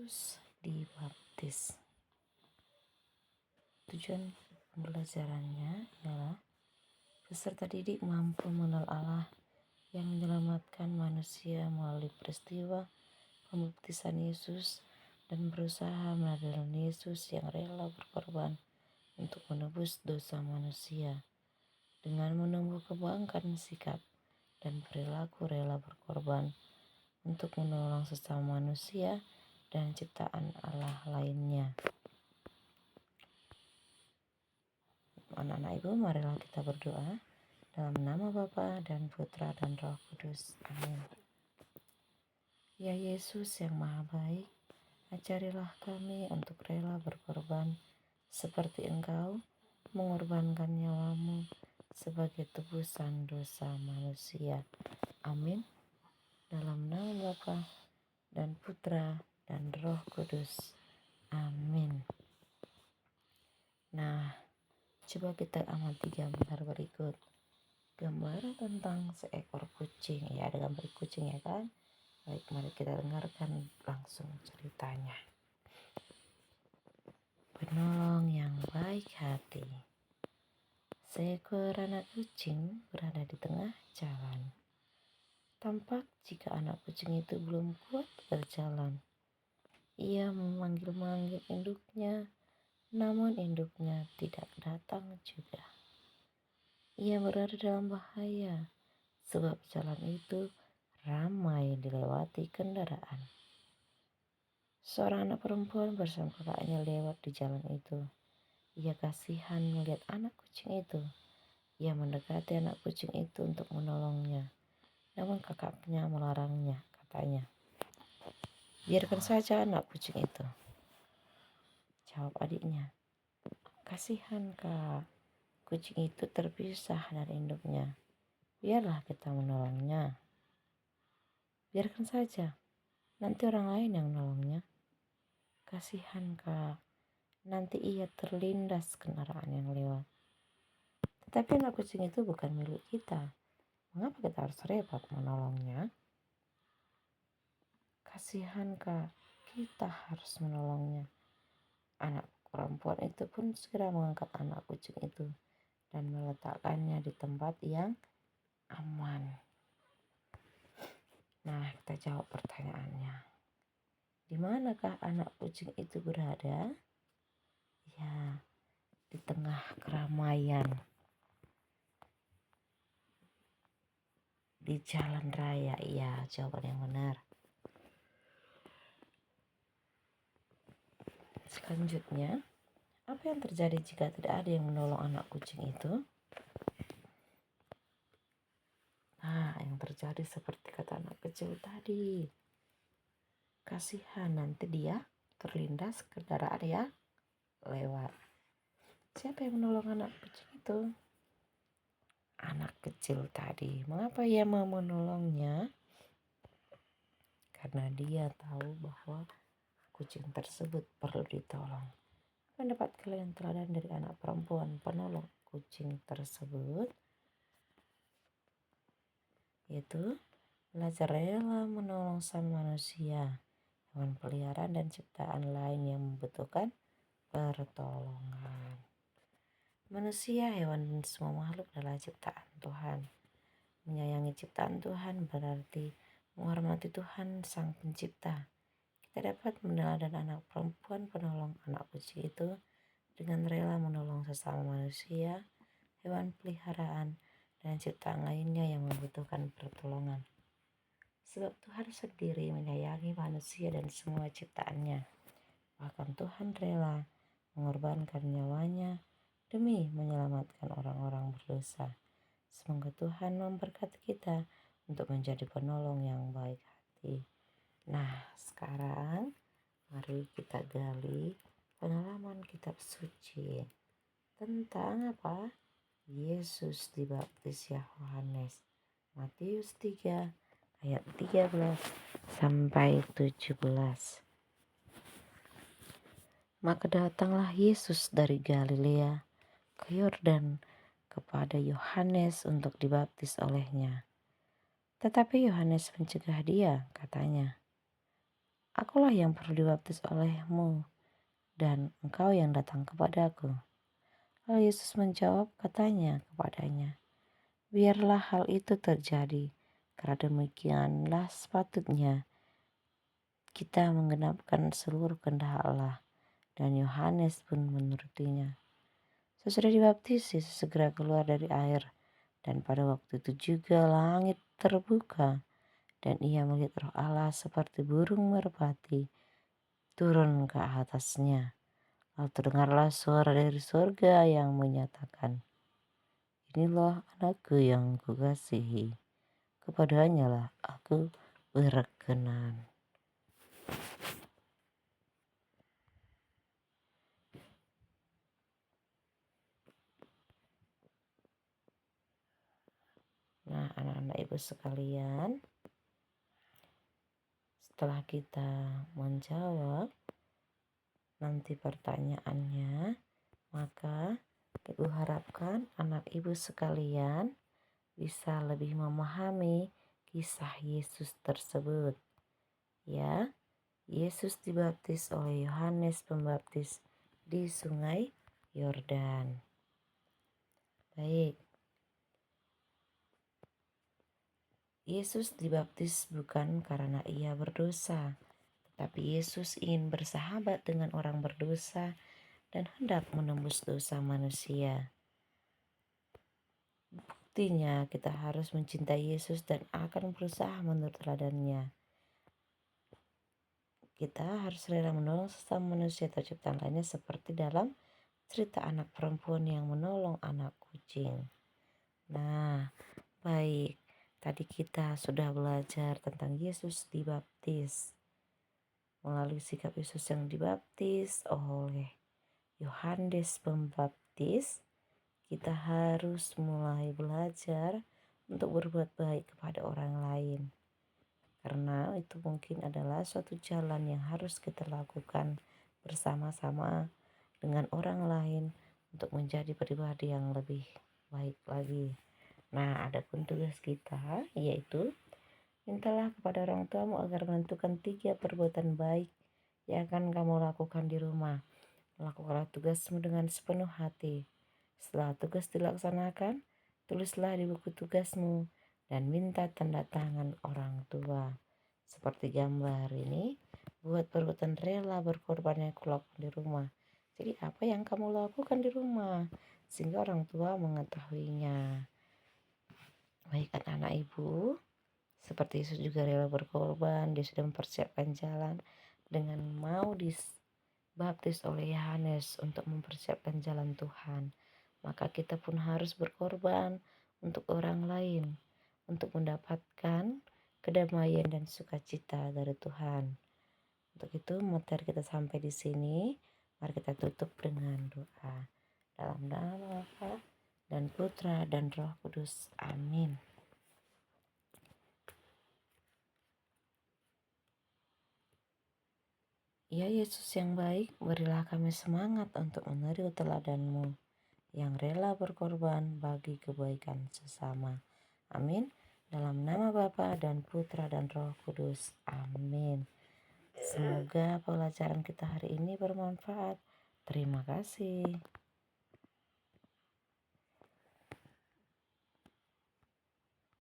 Yesus dibaptis. Tujuan pembelajarannya adalah peserta didik mampu mengenal Allah yang menyelamatkan manusia melalui peristiwa pembaptisan Yesus dan berusaha meneladani Yesus yang rela berkorban untuk menebus dosa manusia dengan menumbuh kembangkan sikap dan perilaku rela berkorban untuk menolong sesama manusia dan ciptaan Allah lainnya. Anak-anak Ibu, marilah kita berdoa dalam nama Bapa dan Putra dan Roh Kudus. Amin. Ya Yesus yang Maha Baik, ajarilah kami untuk rela berkorban seperti Engkau mengorbankan nyawamu sebagai tebusan dosa manusia. Amin. Dalam nama Bapa dan Putra dan Roh Kudus. Amin. Nah, coba kita amati gambar berikut. Gambar tentang seekor kucing. Ya, ada gambar kucing ya kan? Baik, mari kita dengarkan langsung ceritanya. Penolong yang baik hati. Seekor anak kucing berada di tengah jalan. Tampak jika anak kucing itu belum kuat berjalan. Ia memanggil-manggil induknya, namun induknya tidak datang juga. Ia berada dalam bahaya, sebab jalan itu ramai dilewati kendaraan. Seorang anak perempuan bersama kakaknya lewat di jalan itu. Ia kasihan melihat anak kucing itu. Ia mendekati anak kucing itu untuk menolongnya. Namun kakaknya melarangnya, katanya, "Biarkan saja anak kucing itu." Jawab adiknya, "Kasihan Kak, kucing itu terpisah dari induknya. Biarlah kita menolongnya." "Biarkan saja, nanti orang lain yang menolongnya." "Kasihan Kak, nanti ia terlindas kendaraan yang lewat." "Tetapi anak kucing itu bukan milik kita. Mengapa kita harus repot menolongnya?" "Kasihan Kak, kita harus menolongnya." Anak perempuan itu pun segera mengangkat anak kucing itu dan meletakkannya di tempat yang aman. Nah, kita jawab pertanyaannya. Di manakah anak kucing itu berada? Ya, di tengah keramaian. Di jalan raya. Iya, jawaban yang benar. Selanjutnya, apa yang terjadi jika tidak ada yang menolong anak kucing itu? Nah, yang terjadi seperti kata anak kecil tadi. Kasihan, nanti dia terlindas kendaraan yang lewat. Siapa yang menolong anak kucing itu? Anak kecil tadi. Mengapa ia mau menolongnya? Karena dia tahu bahwa kucing tersebut perlu ditolong. Mendapat kalian teladan dari anak perempuan penolong kucing tersebut, yaitu belajar rela menolong sama manusia, hewan peliharaan dan ciptaan lain yang membutuhkan pertolongan. Manusia, hewan, dan semua makhluk adalah ciptaan Tuhan. Menyayangi ciptaan Tuhan berarti menghormati Tuhan Sang Pencipta. Kita dapat meneladani anak perempuan penolong anak kucing itu dengan rela menolong sesama manusia, hewan peliharaan, dan ciptaan lainnya yang membutuhkan pertolongan. Sebab Tuhan sendiri menyayangi manusia dan semua ciptaannya. Bahkan Tuhan rela mengorbankan nyawanya demi menyelamatkan orang-orang berdosa. Semoga Tuhan memberkati kita untuk menjadi penolong yang baik hati. Nah, sekarang mari kita gali pengalaman kitab suci tentang apa? Yesus dibaptis Yohanes. Matius 3 ayat 13 sampai 17. Maka datanglah Yesus dari Galilea ke Yordan kepada Yohanes untuk dibaptis olehnya. Tetapi Yohanes mencegah dia, katanya, Akulah yang perlu dibaptis olehmu, dan engkau yang datang kepadaku. Lalu Yesus menjawab katanya kepadanya, biarlah hal itu terjadi, karena demikianlah sepatutnya kita menggenapkan seluruh kehendak Allah. Dan Yohanes pun menurutinya. Sesudah dibaptis, Yesus segera keluar dari air. Dan pada waktu itu juga langit terbuka. Dan ia melihat Roh Allah seperti burung merpati turun ke atasnya. Lalu terdengarlah suara dari surga yang menyatakan, inilah anakku yang kukasihi. Kepadanya lah aku berkenan. Nah, anak-anak ibu sekalian, setelah kita menjawab nanti pertanyaannya, maka ibu harapkan anak ibu sekalian bisa lebih memahami kisah Yesus tersebut. Ya, Yesus dibaptis oleh Yohanes Pembaptis di Sungai Yordan. Baik, Yesus dibaptis bukan karena ia berdosa, tetapi Yesus ingin bersahabat dengan orang berdosa dan hendak menembus dosa manusia. Buktinya kita harus mencintai Yesus dan akan berusaha menurut teladannya. Kita harus rela menolong sesama manusia atau ciptaan lainnya seperti dalam cerita anak perempuan yang menolong anak kucing. Nah, baik. Tadi kita sudah belajar tentang Yesus dibaptis. Melalui sikap Yesus yang dibaptis oleh Yohanes Pembaptis, kita harus mulai belajar untuk berbuat baik kepada orang lain. Karena itu mungkin adalah suatu jalan yang harus kita lakukan bersama-sama dengan orang lain untuk menjadi pribadi yang lebih baik lagi. Nah, adapun tugas kita yaitu mintalah kepada orang tuamu agar menentukan 3 perbuatan baik yang akan kamu lakukan di rumah. Lakukanlah tugasmu dengan sepenuh hati. Setelah tugas dilaksanakan, tulislah di buku tugasmu dan minta tanda tangan orang tua. Seperti gambar ini, buat perbuatan rela berkorban yang kulakukan di rumah. Jadi apa yang kamu lakukan di rumah sehingga orang tua mengetahuinya. Baik anak-anak ibu, seperti Yesus juga rela berkorban, dia sudah mempersiapkan jalan dengan mau baptis oleh Yohanes untuk mempersiapkan jalan Tuhan. Maka kita pun harus berkorban untuk orang lain, untuk mendapatkan kedamaian dan sukacita dari Tuhan. Untuk itu materi kita sampai di sini. Mari kita tutup dengan doa. Dalam nama Bapa dan Putra dan Roh Kudus. Amin. Ya Yesus yang baik, berilah kami semangat untuk meniru teladan-Mu yang rela berkorban bagi kebaikan sesama. Amin. Dalam nama Bapa dan Putra dan Roh Kudus. Amin. Semoga pelajaran kita hari ini bermanfaat. Terima kasih.